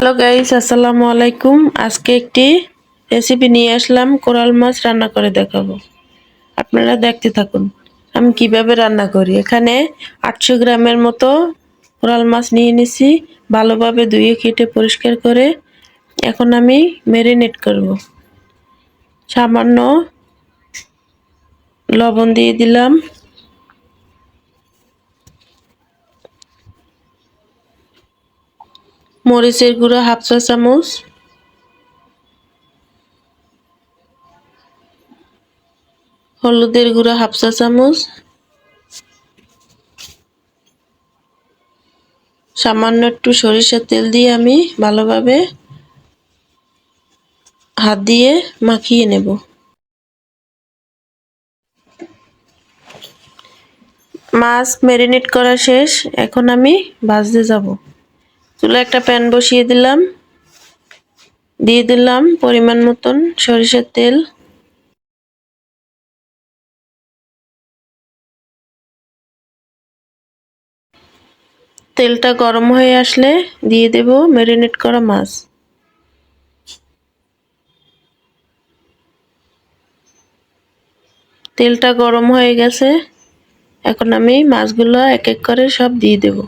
Hello guys, আসসালামু আলাইকুম। আজকে একটি রেসিপি নিয়ে আসলাম, কোরাল মাছ রান্না করে দেখাবো। আপনারা দেখতে থাকুন আমি কিভাবে রান্না করি। এখানে 800 গ্রামের মতো কোরাল মাছ নিয়ে নিছি, ভালোভাবে ধুয়ে কেটে পরিষ্কার করে। এখন আমি ম্যারিনেট করব। সামান্য লবণ দিয়ে দিলাম, মরিচের গুঁড়ো হাফ চা চামচ, হলুদের গুঁড়ো হাফ চা চামচ, সামান্য একটু সরিষার তেল দিয়ে আমি ভালোভাবে হাত দিয়ে মাখিয়ে নেব। মাছ ম্যারিনেট করা শেষ, এখন আমি ভাজতে যাব। চুলায় একটা প্যান বসিয়ে দিলাম, দিয়ে দিলাম পরিমাণ মতন সরিষার তেল। তেলটা গরম হয়ে আসলে দিয়ে দেব ম্যারিনেট করা মাছ। তেলটা গরম হয়ে গেছে, এখন আমি মাছগুলো এক এক করে সব দিয়ে দেব।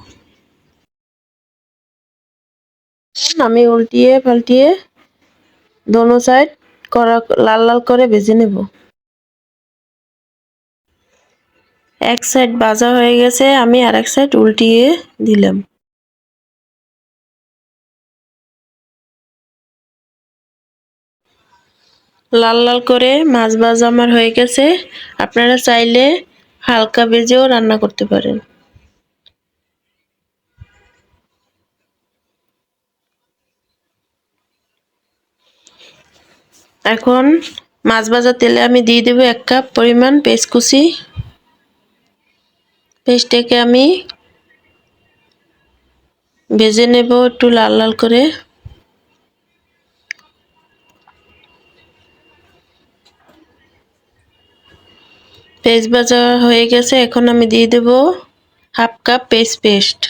আমি উল্টিয়ে পাল্টিয়ে দোনো সাইড লাল লাল করে ভেজে নেব। এক সাইড ভাজা হয়ে গেছে, আমি আরেক সাইড উল্টিয়ে দিলাম। লাল লাল করে মাছ ভাজা আমার হয়ে গেছে। আপনারা চাইলে হালকা ভেজেও রান্না করতে পারেন। এখন মাছ ভাজা তেলে আমি দিয়ে দেব 1 কাপ পরিমাণ পেঁয়াজ কুচি। পেঁয়াজটাকে আমি ভেজে নেব একটু লাল লাল করে। পেঁয়াজ ভাজা হয়ে গেছে, এখন আমি দিয়ে দেব হাফ কাপ পেঁয়াজ পেস্ট।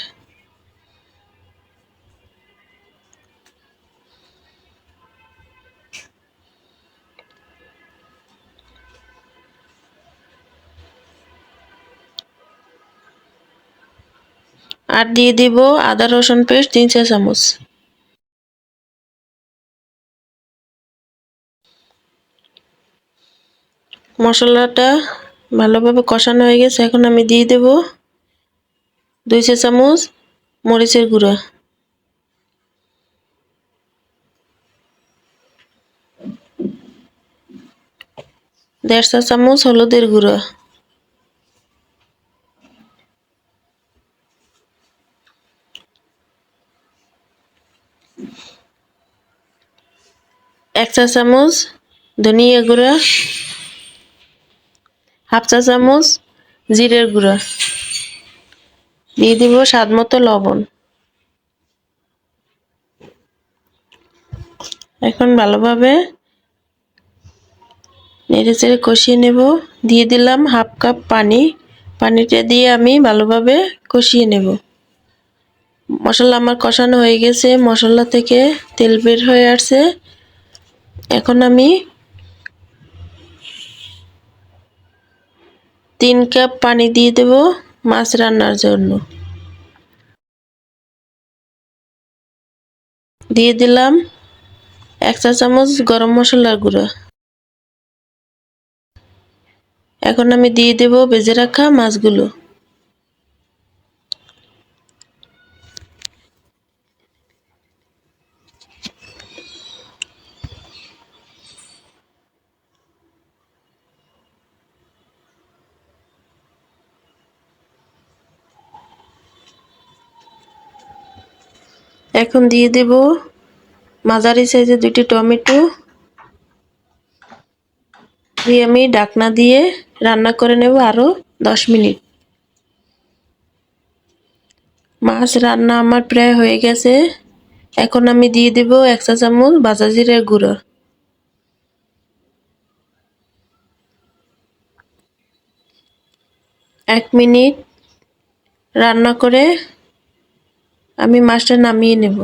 আর দিয়ে দিব আদা রসুন পেস্ট 3 চা চামচ। মশলাটা ভালোভাবে কষানো হয়ে গেছে, এখন আমি দিয়ে দেব 2 চা চামচ মরিচের গুঁড়া, 1.5 চা চামচ হলুদের গুঁড়া, 1 চা চামচ ধনিয়া গুঁড়া, হাফ চা চামচ জিরের গুঁড়া, দিয়ে দিব স্বাদ মতো লবণ। এখন ভালোভাবে নেড়েচেড়ে কষিয়ে নেব। দিয়ে দিলাম হাফ কাপ পানি। পানিটা দিয়ে আমি ভালোভাবে কষিয়ে নেব। মশলা আমার কষানো হয়ে গেছে, মশলা থেকে তেল বের হয়ে আসছে। এখন আমি 3 কাপ পানি দিয়ে দেব মাছ রান্নার জন্য। দিয়ে দিলাম 1 চা চামচ গরম মশলার গুঁড়া। এখন আমি দিয়ে দেব ভেজে রাখা মাছগুলো। এখন দিয়ে দেব মাঝারি সাইজের 2টি টমেটো। দিয়ে আমি ঢাকনা দিয়ে রান্না করে নেব আরো 10 মিনিট। মাছ রান্না আমার প্রায় হয়ে গেছে, এখন আমি দিয়ে দেব 1 চা চামচ ভাজা জিরার গুঁড়ো। 1 মিনিট রান্না করে আমি মাছটা নামিয়ে নেব।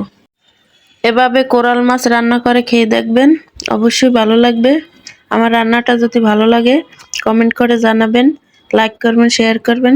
এভাবে কোরাল মাছ রান্না করে খেয়ে দেখবেন, অবশ্যই ভালো লাগবে। আমার রান্নাটা যদি ভালো লাগে কমেন্ট করে জানাবেন, লাইক করবেন, শেয়ার করবেন।